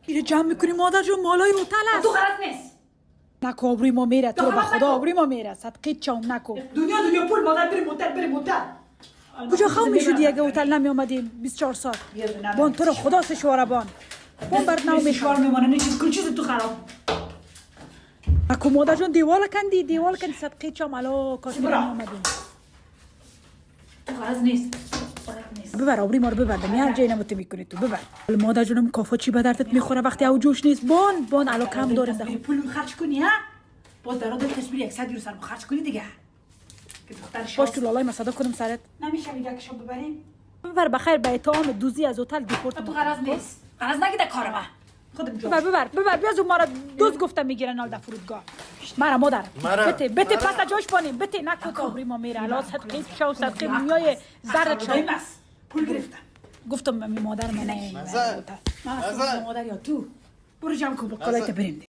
اینو جمع میکنی مادر جون مالای هتل است. تو غلط نیست. نکو آبروی ما میره، تو رو به خدا آبروی ما میره. صدقه چاوم نکو. دنیا پول مادر بریم هتل. کجا خو میشدی اگه هتل نمی اومدی 24 ساعت؟ بان تو رو خدا سشواره بان. بان برات نو میشوار میمونه نه چیز کل چیز تو خراب. اكو مادر جون دیوال کندی صدقه چاوم الا کاش نمی اومدی. تو غلط نیست. ببر آبروی ما رو ببر هر جایی نموت میکنی تو ببر. مادر جونم کافا چی به دردت میخوره وقتی او جوش نیست. بان الا کم داریم دخل. پول خرج کنی ها؟ باز در دل تصویر 100 یورو سرم خرج کنی دیگه. باش تو لالای مصدا کنم سرت. نمیشه میگه که شب ببریم. ببر بخیر به اتهام دوزی از هتل دیپورت. تو غلط نیست. غلط نگیده کارم. خودم جو. ببر بیا ما را دوز گفته میگیرن نال در فرودگاه. مرا مادر بته پس جاش بانیم بته نکو آبروی ما میره الا صدقه شو صدقه میای زرد شو. پول گرفتم. گفتم می مادر من نه. مادر یا تو برو جمع کن بقالایت بریم.